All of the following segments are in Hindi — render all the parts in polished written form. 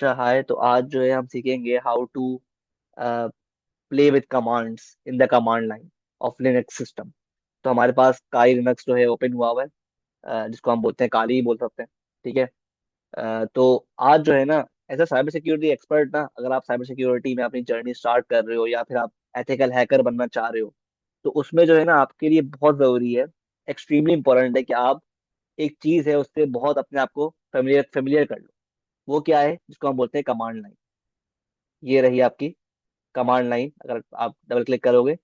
अच्छा हाय। तो आज जो है हम सीखेंगे how to play with commands in the command line of Linux system. तो हमारे पास काई लिनक्स जो है ओपन हुआ हुआ है, जिसको हम बोलते हैं काली ही बोल सकते हैं। ठीक है। तो आज जो है ना, as a cyber security expert ना, अगर आप साइबर सिक्योरिटी में अपनी जर्नी स्टार्ट कर रहे हो या फिर आप एथिकल हैकर बनना चाह रहे हो, तो उसमें जो है ना आपके लिए बहुत जरूरी है, एक्सट्रीमली इंपॉर्टेंट है कि आप एक चीज है उससे बहुत अपने आप को फेमिलियर फेमिलियर कर लो। वो क्या है? जिसको हम बोलते हैं कमांड लाइन। ये रही आपकी कमांड लाइन। अगर आप डबल क्लिक करोगे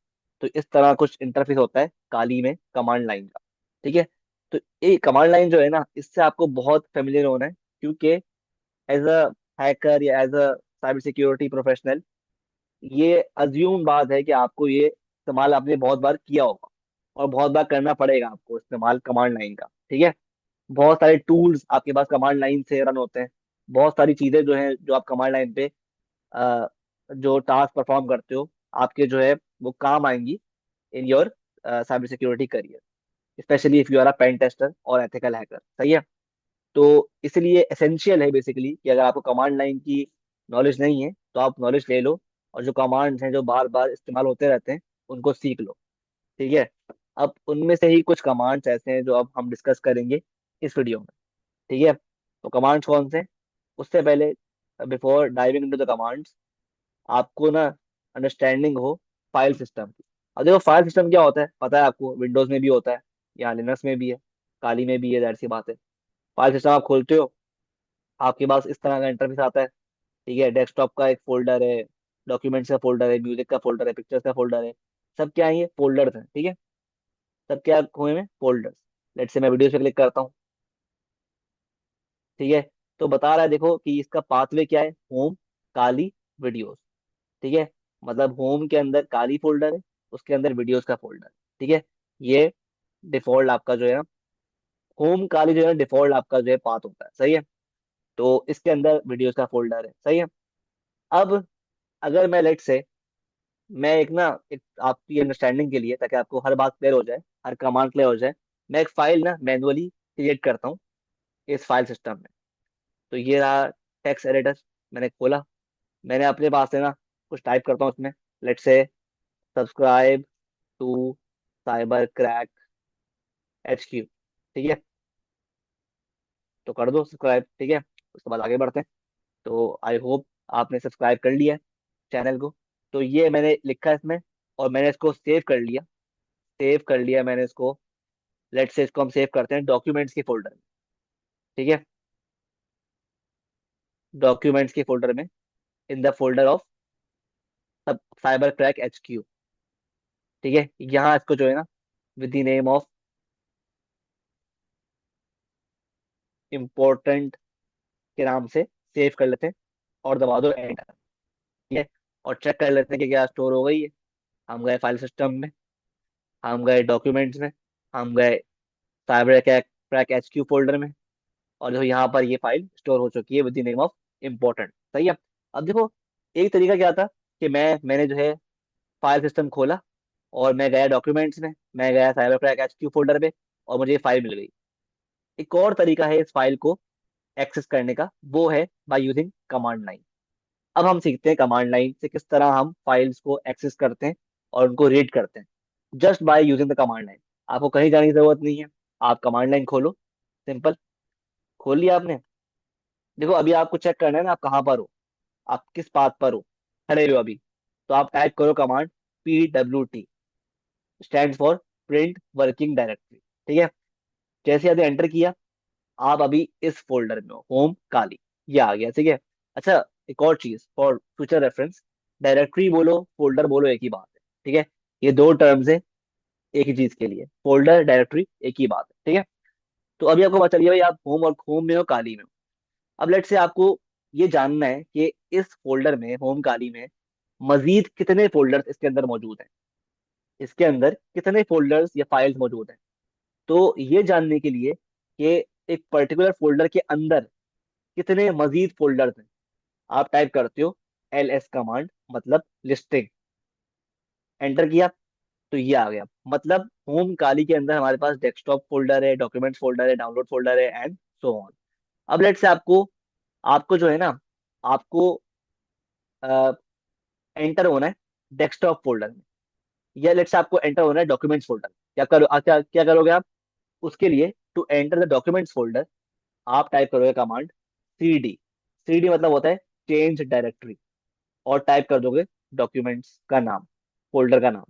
तो इस तरह कुछ इंटरफेस होता है काली में कमांड लाइन का। ठीक है। तो ये कमांड लाइन जो है ना, इससे आपको बहुत फेमिलियर होना है, क्योंकि एज अ हैकर या as a cyber security professional, ये अज्यूम बात है कि आपको ये इस्तेमाल आपने बहुत बार किया होगा और बहुत बार करना पड़ेगा आपको इस्तेमाल कमांड लाइन का। ठीक है। बहुत सारे टूल्स आपके पास कमांड लाइन से रन होते हैं। बहुत सारी चीजें जो हैं जो आप कमांड लाइन पे जो टास्क परफॉर्म करते हो, आपके जो है वो काम आएंगी in your cyber security career, specially if you are a pen tester और एथिकल हैकर। सही है। तो इसलिए एसेंशियल है बेसिकली कि अगर आपको कमांड लाइन की नॉलेज नहीं है तो आप नॉलेज ले लो, और जो कमांड्स हैं जो बार बार इस्तेमाल होते रहते हैं उनको सीख लो। ठीक है। अब उनमें से ही कुछ कमांड्स ऐसे हैं जो अब हम डिस्कस करेंगे इस वीडियो में। ठीक है। तो कमांड्स कौन से? उससे पहले, before diving into the commands, आपको ना अंडरस्टैंडिंग हो फाइल सिस्टम की। अब देखो, फाइल सिस्टम क्या होता है पता है आपको? विंडोज में भी होता है, यहाँ लिनक्स में भी है, काली में भी है, जाहिर सी बात है। फाइल सिस्टम आप खोलते हो, आपके पास इस तरह का इंटरफेस आता है। ठीक है। डेस्कटॉप का एक फोल्डर है, डॉक्यूमेंट्स का फोल्डर है, म्यूजिक का फोल्डर है, पिक्चर्स का फोल्डर है। सब क्या है? ये फोल्डर्स हैं। ठीक है। सब क्या हुए में फोल्डर्स। लेट से मैं वीडियो पे क्लिक करता हूँ। ठीक है। तो बता रहा है देखो कि इसका पाथवे क्या है, होम, काली, वीडियोस। ठीक है। मतलब होम के अंदर काली फोल्डर है, उसके अंदर वीडियोस का फोल्डर। ठीक है। ये डिफॉल्ट आपका जो है ना, होम काली जो है डिफॉल्ट आपका जो है पाथ होता है। सही है। तो इसके अंदर वीडियोस का फोल्डर है। सही है। अब अगर मैं लेट से, मैं एक ना, एक आपकी अंडरस्टैंडिंग के लिए, ताकि आपको हर बात क्लियर हो जाए, हर कमांड क्लियर हो जाए, मैं एक फाइल ना मैनुअली क्रिएट करता हूँ इस फाइल सिस्टम में। तो ये रहा टेक्स्ट एडिटर। मैंने खोला, मैंने अपने पास से ना कुछ टाइप करता हूँ उसमें। Let's subscribe to Cyber Crack HQ। ठीक है। तो कर दो सब्सक्राइब। ठीक है। उसके बाद आगे बढ़ते हैं। तो आई होप आपने सब्सक्राइब कर लिया चैनल को। तो ये मैंने लिखा है इसमें, और मैंने इसको सेव कर लिया। सेव कर लिया मैंने इसको। लेट से इसको हम सेव करते हैं डॉक्यूमेंट्स के फोल्डर में। ठीक है। डॉक्यूमेंट्स के फोल्डर में, इन द फोल्डर ऑफ सब साइबर क्रैक HQ। ठीक है। यहाँ इसको जो है ना, with the name of important के नाम से सेव कर लेते हैं, और दबा दो एंटर। ठीक है। और चेक कर लेते हैं कि क्या स्टोर हो गई है। हम गए फाइल सिस्टम में, हम गए डॉक्यूमेंट्स में, हम गए साइबर क्रैक HQ फोल्डर में, और देखो यहाँ पर ये फाइल स्टोर हो चुकी है with the name of important. सही है। अब देखो, एक तरीका क्या था कि मैंने जो है फाइल सिस्टम खोला, और मैं गया डॉक्यूमेंट्स में, मैं गया साइबर क्रैक HQ फोल्डर पे, और मुझे ये फाइल मिल गई। एक और तरीका है इस फाइल को एक्सेस करने का, वो है बाय यूजिंग कमांड लाइन। अब हम सीखते हैं कमांड लाइन से किस तरह हम फाइल्स को एक्सेस करते हैं और उनको रीड करते हैं, just by using the command line. आपको कहीं जाने की जरूरत नहीं है। आप कमांड लाइन खोलो, सिंपल। खोल लिया आपने। देखो, अभी आपको चेक करना है ना आप कहाँ पर हो, आप किस पाथ पर हो, खड़े हो अभी। तो आप टाइप करो command PWT, stand for print working directory. ठीक है। जैसे आपने एंटर किया, आप अभी इस फोल्डर में हो, होम काली। ये आ गया। ठीक है। अच्छा, एक और चीज फॉर फ्यूचर रेफरेंस, डायरेक्टरी बोलो फोल्डर बोलो एक ही बात है। ठीक है। ये दो टर्म्स है एक ही चीज के लिए, फोल्डर डायरेक्टरी एक ही बात है। ठीक है। तो अभी आपको पता चलिए भाई, आप होम और होम में हो, काली में हो। अब लेट से आपको ये जानना है कि इस फोल्डर में, होम काली में, मजीद कितने फोल्डर्स इसके अंदर मौजूद हैं, इसके अंदर कितने फोल्डर्स या फाइल्स मौजूद हैं। तो ये जानने के लिए कि एक पर्टिकुलर फोल्डर के अंदर कितने मजीद फोल्डर्स हैं, आप टाइप करते हो LS कमांड, मतलब लिस्टिंग। एंटर किया तो ये आ गया। मतलब होम काली के अंदर हमारे पास डेस्कटॉप फोल्डर है, डॉक्यूमेंट्स फोल्डर है, डाउनलोड फोल्डर है, एंड सो ऑन। अब लेट से आपको आपको जो है ना, आपको एंटर होना है डेस्कटॉप फोल्डर में, या लेट्स से आपको एंटर होना है डॉक्यूमेंट्स फोल्डर। क्या करोगे आप उसके लिए? To enter the documents folder आप टाइप करोगे कमांड cd। cd मतलब होता है चेंज डायरेक्टरी, और टाइप कर दोगे डॉक्यूमेंट्स का नाम, फोल्डर का नाम।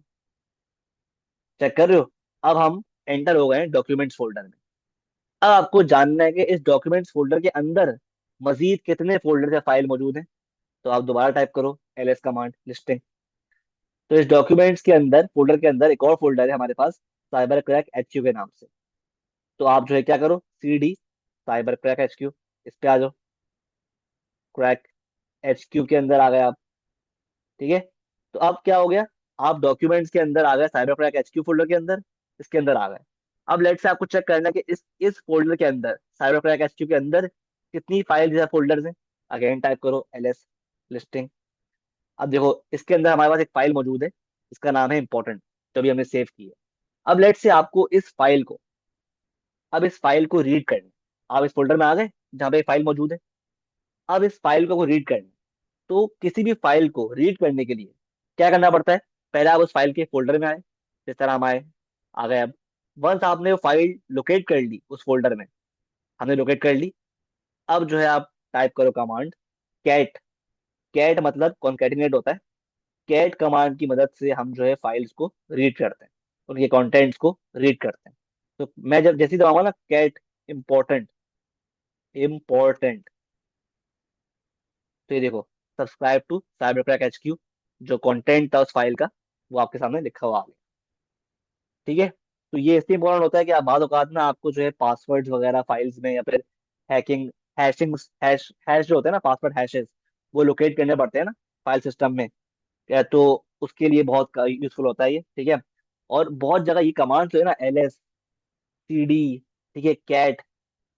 चेक कर रहे हो? अब हम एंटर हो गए हैं डॉक्यूमेंट्स फोल्डर में। अब आपको जानना है कि इस डॉक्यूमेंट्स फोल्डर के अंदर मजीद कितने फोल्डर या फाइल मौजूद हैं। तो आप दोबारा टाइप करो ls कमांड लिस्टिंग। तो इस डॉक्यूमेंट्स के अंदर, फोल्डर के अंदर एक और फोल्डर है हमारे पास, साइबर क्रैक एचक्यू के नाम से। तो आप जो है क्या करो, cd साइबर क्रैक एचक्यू, इस पे आ जाओ। क्रैक एचक्यू के अंदर आ गए आप। ठीक है। तो अब क्या हो गया, आप डॉक्यूमेंट्स के अंदर आ गए, साइबर क्रैक एचक्यू फोल्डर के अंदर, इसके अंदर आ गए। अब लेट से आपको चेक करना है कि इस फोल्डर के अंदर, साइबर क्रैक एचक्यू के अंदर कितनी फाइल या फोल्डर्स हैं। अगेन टाइप करो ls लिस्टिंग। अब देखो इसके अंदर हमारे पास एक फाइल मौजूद है, इसका नाम है इंपॉर्टेंट, जो भी हमने सेव की है। अब लेट से आपको इस फाइल को रीड करना है। आप इस फोल्डर में आ गए जहाँ पे फाइल मौजूद है। अब इस फाइल को रीड करना है। तो किसी भी फाइल को रीड करने के लिए क्या करना पड़ता है? पहले आप उस फाइल के फोल्डर में आए, जिस तरह हम आए, आ गए। अब वंस आपने वो फाइल लोकेट कर ली उस फोल्डर में, हमने लोकेट कर ली। अब जो है आप टाइप करो कमांड कैट। कैट मतलब कॉन्केटिनेट होता है। कैट कमांड की मदद से हम जो है फाइल्स को रीड करते हैं, उनके कंटेंट्स को रीड करते हैं। तो मैं जब जैसे ही दबाऊंगा ना कैट इम्पोर्टेंट, इम्पोर्टेंट, तो ये देखो subscribe to Cyber Crack HQ, जो कंटेंट था उस फाइल का वो आपके सामने लिखा हुआ आ गया। ठीक है। तो ये इसलिए इंपॉर्टेंट होता है कि आप बाद औकात ना आपको जो है पासवर्ड्स वगैरह फाइल्स में, या फिर हैकिंग, हैश जो होते हैं ना, पासवर्ड हैशेस, वो लोकेट करने पड़ते हैं ना फाइल सिस्टम में। या तो उसके लिए बहुत यूजफुल होता है ये। ठीक है। और बहुत जगह ये कमांड जो है ना ls, cd, ठीक है, कैट,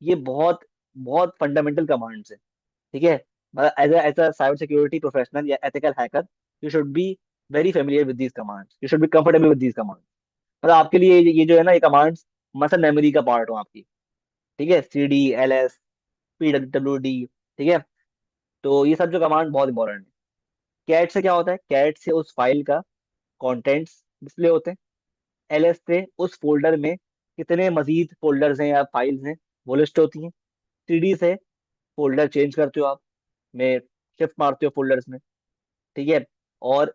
ये बहुत बहुत फंडामेंटल कमांड्स है। ठीक है। मतलब as a cyber security professional या ethical hacker, you should be very familiar with these commands, you should be comfortable with these commands. मतलब आपके लिए ये जो है ना, ये कमांड्स मसल मेमोरी का पार्ट हो आपकी। ठीक है, cd, ls, pwd। ठीक है। तो ये सब जो कमांड बहुत इंपॉर्टेंट है। कैट से क्या होता है? कैट से उस फाइल का कंटेंट्स डिस्प्ले होते हैं। ls से उस फोल्डर में कितने मजीद फोल्डर्स हैं या फाइल्स हैं वो लिस्ट होती हैं। cd से फोल्डर चेंज करते हो आप, में शिफ्ट मारते हो फोल्डर्स में। ठीक है। और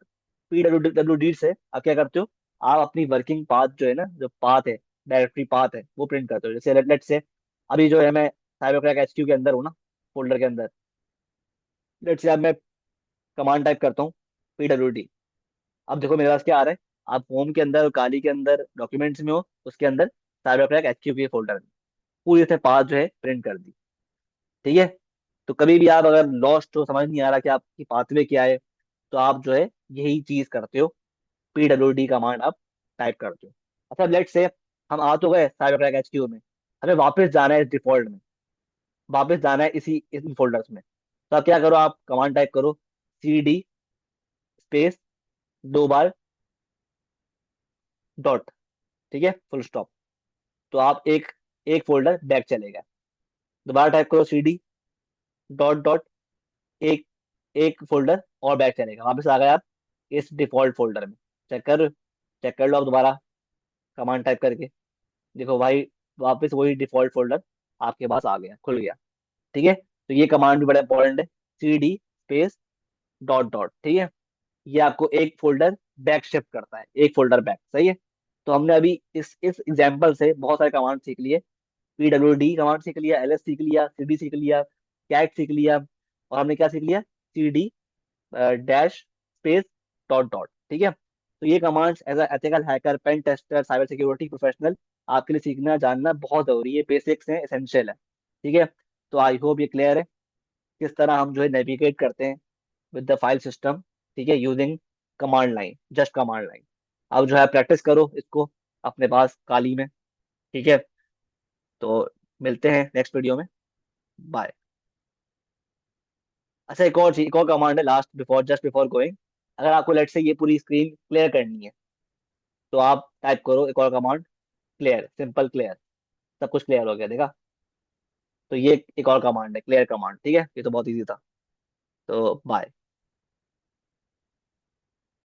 pwd से आप क्या करते हो? आप अपनी वर्किंग पाथ जो है ना, जो पाथ है, डायरेक्टरी पाथ है, वो प्रिंट करते हो। जैसे लेट से अभी जो है मैं साइबर क्रैक एचक्यू के अंदर हूँ ना, फोल्डर के अंदर। लेट से अब मैं कमांड टाइप करता हूँ pwd। अब देखो मेरे पास क्या आ रहा है, आप होम के अंदर, काली के अंदर, डॉक्यूमेंट्स में हो, उसके अंदर साइबर क्रैक एचक्यू के फोल्डर में पूरी से पाथ जो है प्रिंट कर दी। ठीक है। तो कभी भी आप अगर लॉस्ट हो, समझ नहीं आ रहा कि आपकी पाथवे क्या है, तो आप जो है यही चीज करते हो, pwd कमांड आप टाइप करते हो। अच्छा लेट से हम आ तो गए साइबर क्रैक एचक्यू में, हमें वापस जाना है डिफॉल्ट में, वापस जाना है इसी इन फोल्डर्स में। तो आप क्या करो, आप कमांड टाइप करो cd स्पेस, 2 बार डॉट, ठीक है, फुल स्टॉप। तो आप एक फोल्डर बैक चलेगा। दोबारा टाइप करो cd डॉट डॉट, एक एक फोल्डर और बैक चलेगा, वापस आ गए आप इस डिफॉल्ट फोल्डर में। चेक कर लो आप दोबारा कमांड टाइप करके, देखो भाई वापस वही डिफॉल्ट फोल्डर आपके पास आ गया, खुल गया। ठीक है। तो ये कमांड भी बड़ा इंपॉर्टेंट है, cd स्पेस डॉट डॉट। ठीक है। ये आपको एक फोल्डर बैक शिफ्ट करता है, एक फोल्डर बैक। सही है। तो हमने अभी इस एग्जांपल से बहुत सारे कमांड सीख लिए। pwd कमांड सीख लिया, ls सीख लिया, cd सीख लिया, कैट सीख लिया, और हमने क्या सीख लिया, cd dash space dot dot. ठीक है। तो ये commands as ethical hacker, pen tester, cyber security professional, आपके लिए सीखना जानना बहुत जरूरी है, बेसिक्स हैं, एसेंशियल है। ठीक है। तो आई होप ये क्लियर है किस तरह हम जो है नेविगेट करते हैं विद द फाइल सिस्टम। ठीक है, using command line, just command line. अब जो है प्रैक्टिस करो इसको अपने पास काली में। ठीक है। तो मिलते हैं नेक्स्ट वीडियो में। बाय। अच्छा एक और चीज, एक और कमांड है last, before just before going. अगर आपको लेट से ये पूरी स्क्रीन क्लियर करनी है, तो आप टाइप करो एक और कमांड, क्लियर, सिंपल क्लियर। सब कुछ क्लियर हो गया, देखा? तो ये एक और कमांड है, क्लियर कमांड। ठीक है, ये तो बहुत इजी था। तो बाय।